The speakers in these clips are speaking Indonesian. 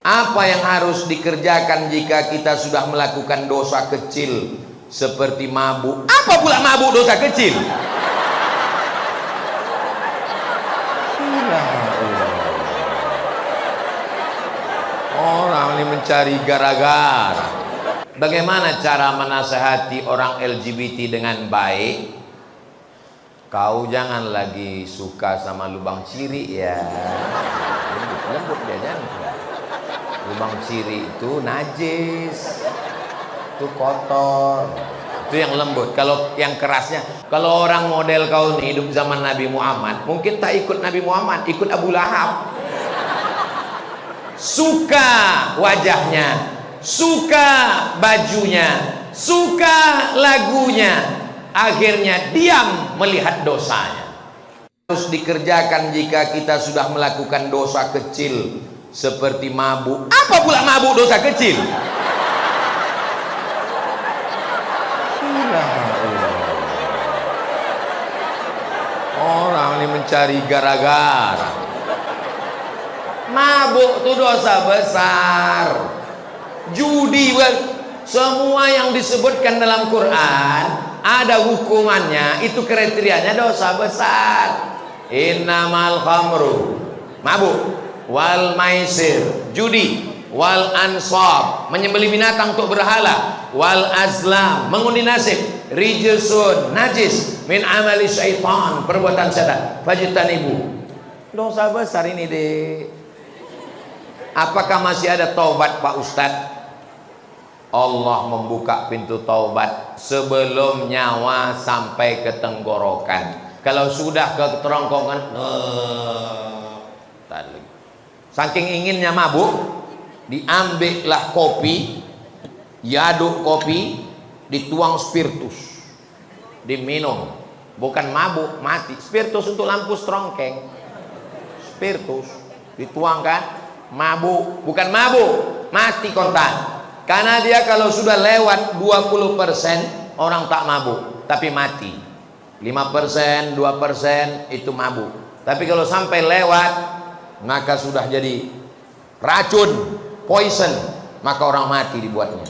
Apa yang harus dikerjakan jika kita sudah melakukan dosa kecil seperti mabuk? Apa pula mabuk dosa kecil? Orang ini mencari gara-gara. Bagaimana cara menasehati orang LGBT dengan baik? Kau jangan lagi suka sama lubang ciri ya. Lembut dia, jangan. Lubang ciri itu najis, itu kotor, itu yang lembut. Kalau yang kerasnya, kalau orang model kau nih hidup zaman Nabi Muhammad, mungkin tak ikut Nabi Muhammad, ikut Abu Lahab. Suka wajahnya, suka bajunya, suka lagunya, akhirnya diam melihat dosanya. Harus dikerjakan jika kita sudah melakukan dosa kecil seperti mabuk. Apa pula mabuk dosa kecil? Orang ini mencari gara-gara. Mabuk itu dosa besar. Judi, semua yang disebutkan dalam Quran ada hukumannya, itu kriterianya dosa besar. Innamal khamru, mabuk, wal maisir, judi, wal ansab, menyembelih binatang untuk berhala, wal azlam, mengundi nasib, rijsun, najis, min amali syaitan, perbuatan setan, fajtanibu. Dosa besar ini deh. Apakah masih ada taubat Pak Ustadz? Allah membuka pintu taubat sebelum nyawa sampai ke tenggorokan. Kalau sudah ke kerongkongan, saking inginnya mabuk, diambillah kopi, diaduk kopi, dituang spiritus, diminum. Bukan mabuk, mati. Spiritus untuk lampu strongkeng. Spiritus dituangkan, mabuk, bukan mabuk, mati kontan. Karena dia kalau sudah lewat 20% orang tak mabuk, tapi mati. 5%, 2% itu mabuk. Tapi kalau sampai lewat, maka sudah jadi racun, poison, maka orang mati dibuatnya.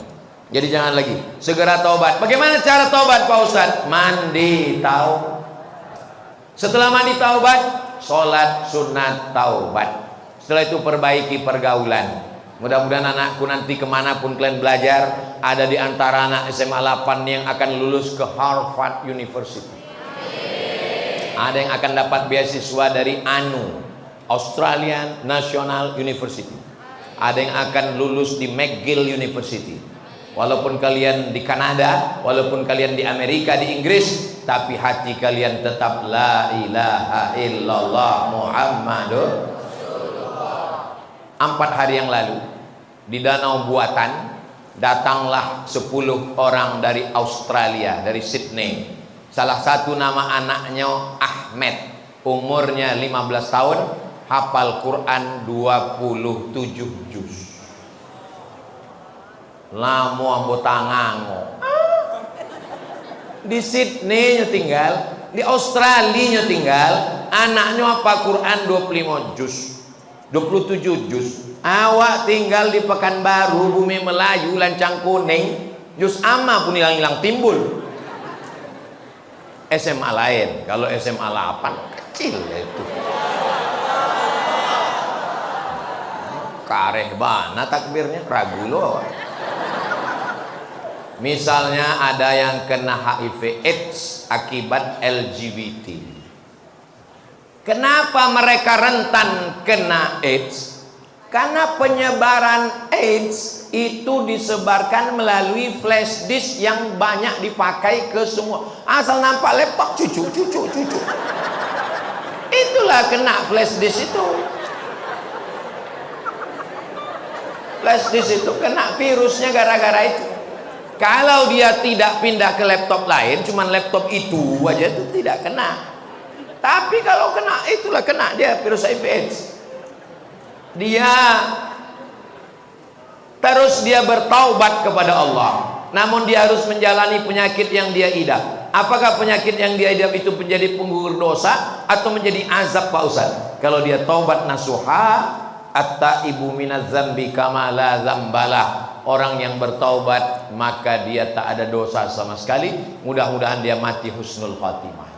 Jadi jangan lagi, segera taubat. Bagaimana cara taubat Pak Ustadz? Mandi tahu. Setelah mandi taubat, sholat sunat taubat. Setelah itu perbaiki pergaulan. Mudah-mudahan anakku nanti kemanapun kalian belajar, ada di antara anak SMA 8 yang akan lulus ke Harvard University. Ada yang akan dapat beasiswa dari ANU, Australian National University. Ada yang akan lulus di McGill University. Walaupun kalian di Kanada, walaupun kalian di Amerika, di Inggris, tapi hati kalian tetap la ilaha illallah Muhammadur Rasulullah. 4 hari yang lalu di Danau Buatan datanglah 10 orang dari Australia, dari Sydney. Salah satu nama anaknya Ahmed, umurnya 15 tahun, hafal Quran 27 juz. Lamu ambotangango. Di Sydney nya tinggal, di Australia nya tinggal, anaknya apa Quran 25 juz, 27 juz. Awak tinggal di Pekanbaru, Bumi Melayu, Lancang Kuning, juz amma pun hilang-hilang timbul. SMA lain, kalau SMA 8 kecil itu. Kareh bana takbirnya, ragu loh. Misalnya ada yang kena HIV AIDS akibat LGBT. Kenapa mereka rentan kena AIDS? Karena penyebaran AIDS itu disebarkan melalui flash disk yang banyak dipakai ke semua. Asal nampak laptop, cucu. Itulah kena flash disk itu. Flash disk itu kena virusnya gara-gara itu. Kalau dia tidak pindah ke laptop lain, cuman laptop itu aja, itu tidak kena. Tapi kalau kena, itulah kena dia virus HIV AIDS. Dia bertaubat kepada Allah, namun dia harus menjalani penyakit yang dia idap. Apakah penyakit yang dia idap itu menjadi penggugur dosa atau menjadi azab Pak Ustaz? Kalau dia taubat nasuha, At-taibu minaz zambi kama la zambalah. Orang yang bertaubat maka dia tak ada dosa sama sekali. Mudah-mudahan dia mati husnul khatimah.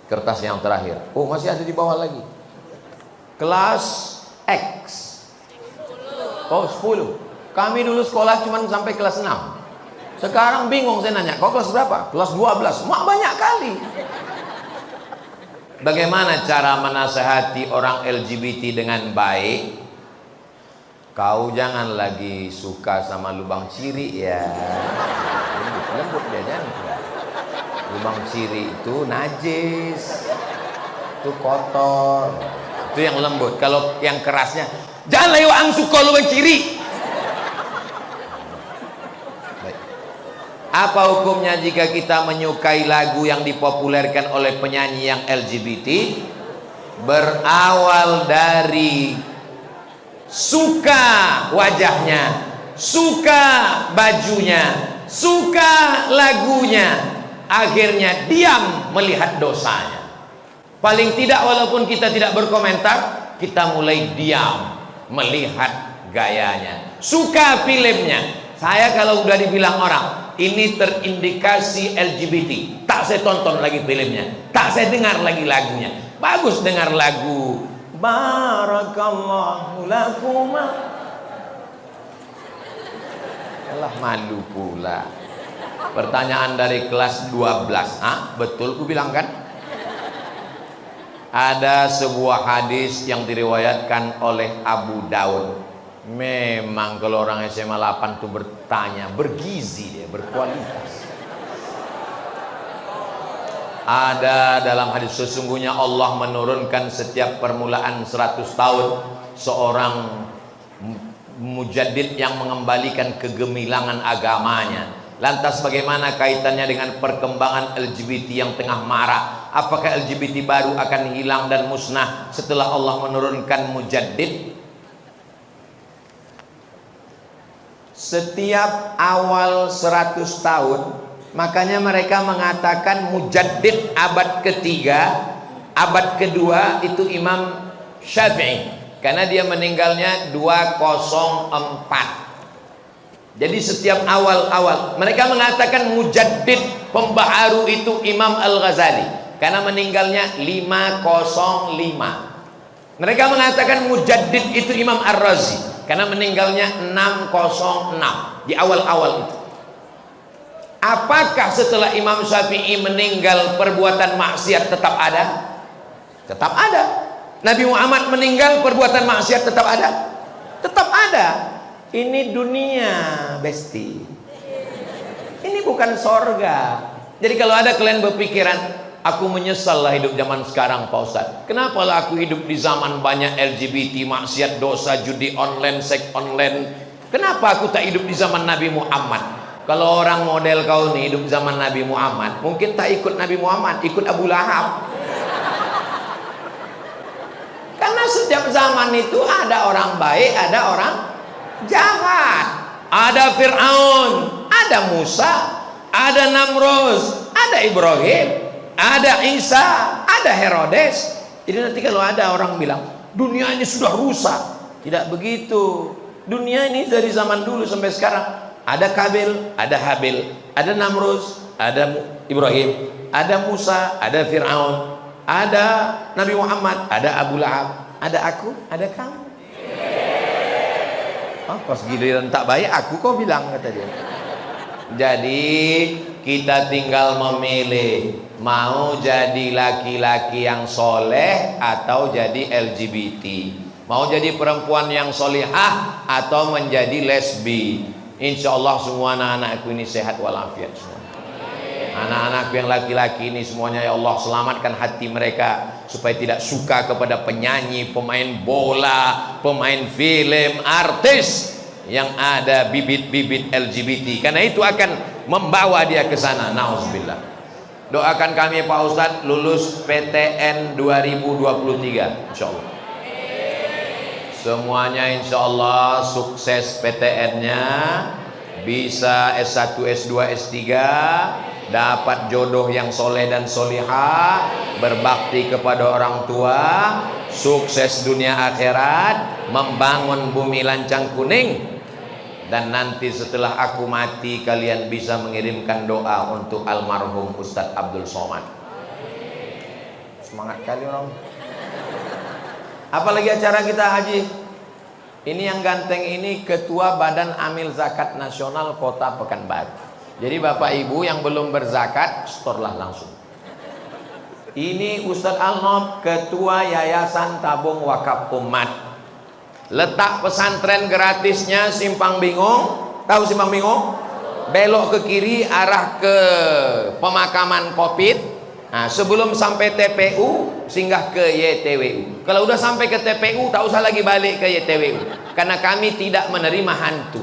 Kertas yang terakhir. Oh, masih ada di bawah lagi. Kelas X. Oh, 10. Kami dulu sekolah cuma sampai kelas 6. Sekarang bingung saya nanya, kau kelas berapa? Kelas 12. Mak banyak kali. Bagaimana cara menasehati orang LGBT dengan baik? Kau jangan lagi suka sama lubang ciri ya. Lembut dia jangan. Lubang ciri itu najis, itu kotor, itu yang lembut. Kalau yang kerasnya, jangan lewat ang suka lubang ciri. Baik. Apa hukumnya jika kita menyukai lagu yang dipopulerkan oleh penyanyi yang LGBT? Berawal dari suka wajahnya, suka bajunya, suka lagunya, akhirnya diam melihat dosanya. Paling tidak walaupun kita tidak berkomentar, kita mulai diam melihat gayanya. Suka filmnya. Saya kalau udah dibilang orang ini terindikasi LGBT, tak saya tonton lagi filmnya, tak saya dengar lagi lagunya. Bagus dengar lagu Barakallahu lakuma. Alah, malu pula. Pertanyaan dari kelas 12. Betul ku bilang kan? Ada sebuah hadis yang diriwayatkan oleh Abu Daud. Memang kalau orang SMA 8 tuh bertanya, bergizi dia, berkualitas. Ada dalam hadis, sesungguhnya Allah menurunkan setiap permulaan 100 tahun seorang mujaddid yang mengembalikan kegemilangan agamanya. Lantas bagaimana kaitannya dengan perkembangan LGBT yang tengah marak? Apakah LGBT baru akan hilang dan musnah setelah Allah menurunkan mujaddid? Setiap awal 100 tahun, makanya mereka mengatakan mujaddid abad ketiga, abad kedua itu Imam Syafi'i, karena dia meninggalnya 204. Jadi setiap awal-awal mereka mengatakan mujaddid pembaharu itu Imam Al-Ghazali, karena meninggalnya 505. Mereka mengatakan mujaddid itu Imam Ar-Razi, karena meninggalnya 606 di awal-awal itu. Apakah setelah Imam Syafi'i meninggal perbuatan maksiat tetap ada? Tetap ada. Nabi Muhammad meninggal perbuatan maksiat tetap ada? Tetap ada. Ini dunia, besti. Ini bukan sorga. Jadi kalau ada kalian berpikiran, aku menyesal lah hidup zaman sekarang Pak Ustadz. Kenapa lah aku hidup di zaman banyak LGBT, maksiat, dosa, judi online, seks online. Kenapa aku tak hidup di zaman Nabi Muhammad? Kalau orang model kau nih hidup zaman Nabi Muhammad, mungkin tak ikut Nabi Muhammad, ikut Abu Lahab. Karena setiap zaman itu ada orang baik, ada orang jahat. Ada Fir'aun, ada Musa, ada Namrud, ada Ibrahim, ada Isa, ada Herodes. Jadi nanti kalau ada orang bilang dunia ini sudah rusak, tidak begitu. Dunia ini dari zaman dulu sampai sekarang ada Kabil, ada Habil, ada Namrud, ada Ibrahim, ada Musa, ada Fir'aun, ada Nabi Muhammad, ada Abu Lahab, ada aku, ada kamu. Pas giliran tak baik aku kau bilang, kata dia. Jadi kita tinggal memilih mau jadi laki-laki yang soleh atau jadi LGBT, mau jadi perempuan yang solihah atau menjadi lesbi. Insya Allah semua anak-anakku ini sehat walafiat semua. Anak-anakku yang laki-laki ini semuanya ya Allah selamatkan hati mereka supaya tidak suka kepada penyanyi, pemain bola, pemain film, artis yang ada bibit-bibit LGBT, karena itu akan membawa dia ke sana. Nauzubillah. Doakan kami Pak Ustadz lulus PTN 2023 insya Allah. Semuanya insya Allah sukses PTN-nya, bisa S1, S2, S3, dapat jodoh yang soleh dan solihah, berbakti kepada orang tua, sukses dunia akhirat, membangun bumi lancang kuning. Dan nanti setelah aku mati, kalian bisa mengirimkan doa untuk almarhum Ustadz Abdul Somad. Semangat kali orang. Apalagi acara kita haji. Ini yang ganteng ini ketua Badan Amil Zakat Nasional Kota Pekanbaru. Jadi bapak ibu yang belum berzakat, storlah langsung. Ini Ustadz Alnob, ketua Yayasan Tabung Wakaf Umat. Letak pesantren gratisnya Simpang Bingung. Tahu Simpang Bingung? Belok ke kiri arah ke pemakaman Kopit. Nah, sebelum sampai TPU singgah ke YTWU. Kalau udah sampai ke TPU tak usah lagi balik ke YTWU, karena kami tidak menerima hantu.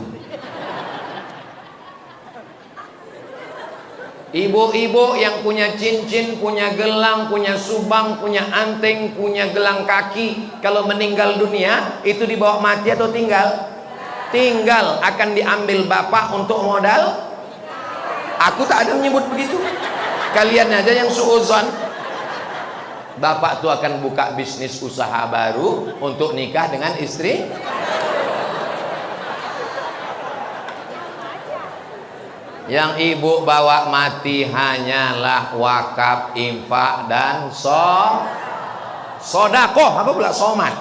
Ibu-ibu yang punya cincin, punya gelang, punya subang, punya anteng, punya gelang kaki, kalau meninggal dunia itu dibawa mati atau tinggal? Tinggal, akan diambil bapak untuk modal. Aku tak ada menyebut begitu. Kalian aja yang suuzon. Bapak tuh akan buka bisnis usaha baru untuk nikah dengan istri. Yang ibu bawa mati hanyalah wakaf, infak, dan sodakoh. Apa pula somat?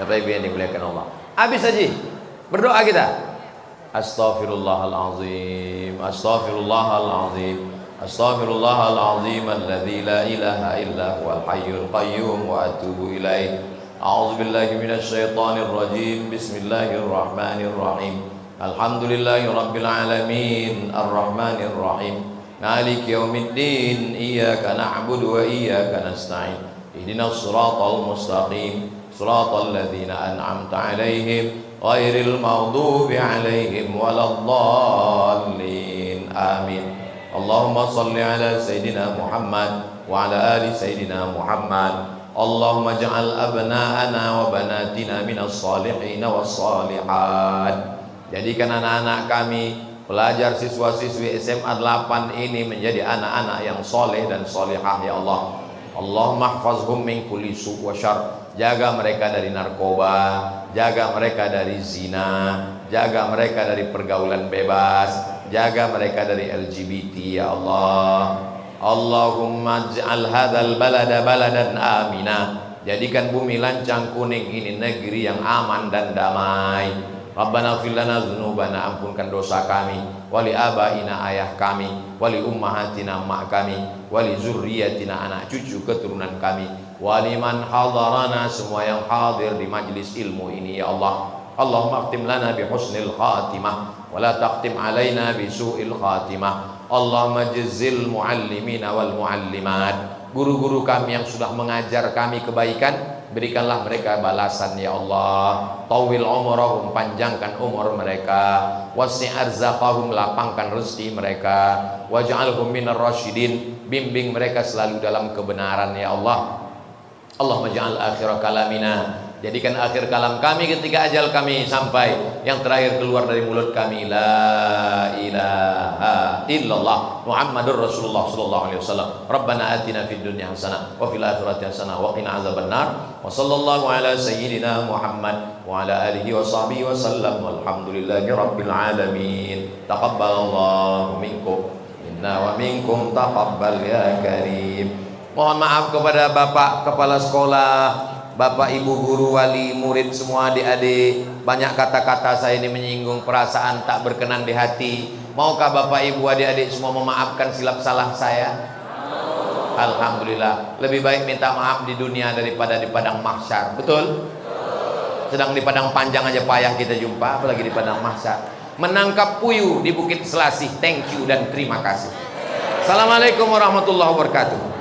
Bapak ibu yang dimuliakan Allah, habis aja berdoa kita. Astaghfirullahalazim, astaghfirullahalazim, astaghfirullahalazim alladzi la ilaha illa huwal hayyul qayyum wa atubu ilaih. A'udzubillahi minasyaitonir rajim. Bismillahirrahmanirrahim. Alhamdulillahi rabbil alamin, arrahmanir rahim, maliki yaumiddin, iyyaka na'budu wa iyyaka nasta'in, ihdinas siratal mustaqim, siratal ladzina an'amta 'alaihim ghairil maghdubi 'alaihim waladdallin. Amin. Allahumma shalli ala sayidina Muhammad wa ala ali sayidina Muhammad. Allahumma ja'al abna'ana wa banatina minas salihin was salihat. Jadikan anak-anak kami, pelajar siswa-siswi SMA 8 ini menjadi anak-anak yang soleh dan solehah ya Allah. Allahumma hfazhum min kulli su' wa syarr. Jaga mereka dari narkoba, jaga mereka dari zina, jaga mereka dari pergaulan bebas, jaga mereka dari LGBT ya Allah. Allahumma ij'al hadzal balada baladan amina. Jadikan bumi lancang kuning ini negeri yang aman dan damai. Rabbana ighfir lana dzunubana, ampunkan dosa kami, wali abaina ayah kami, wali ummahatina emak kami, wali zurriyatina anak cucu keturunan kami, wali man hadarana, semua yang hadir di majlis ilmu ini ya Allah. Allahumma akhtim lana bi husnil khatimah wa la taqtim alaina bi su'il khatimah. Allahumma jazzil muallimina wal muallimat. Guru-guru kami yang sudah mengajar kami kebaikan, berikanlah mereka balasan ya Allah. Tawil umurahum, panjangkan umur mereka. Wasi' arzaqahum, lapangkan rezeki mereka. Waj'alhum minar rasyidin, bimbing mereka selalu dalam kebenaran ya Allah. Allahumma ja'al akhir kalamina, jadikan akhir kalam kami ketika ajal kami sampai, yang terakhir keluar dari mulut kami, la ilaha illallah Muhammadur Rasulullah sallallahu alaihi wasallam. Rabbana atina fid dunya hasanah wa fil akhirati hasanah wa qina azabannar. Wa sallallahu ala sayyidina Muhammad wa ala alihi wa sahbihi wa sallam. Walhamdulillahi rabbil alamin. Taqabbalallahu minkum minna wa minkum taqabbal ya karim. Mohon maaf kepada Bapak Kepala Sekolah, Bapak Ibu Guru, wali, murid, semua adik-adik. Banyak kata-kata saya ini menyinggung perasaan tak berkenan di hati. Maukah Bapak Ibu adik-adik semua memaafkan silap salah saya? Alhamdulillah. Lebih baik minta maaf di dunia daripada di padang mahsyar. Betul? Sedang di padang panjang aja payah kita jumpa, apalagi di padang mahsyar. Menangkap puyuh di Bukit Selasih. Thank you dan terima kasih. Assalamualaikum warahmatullahi wabarakatuh.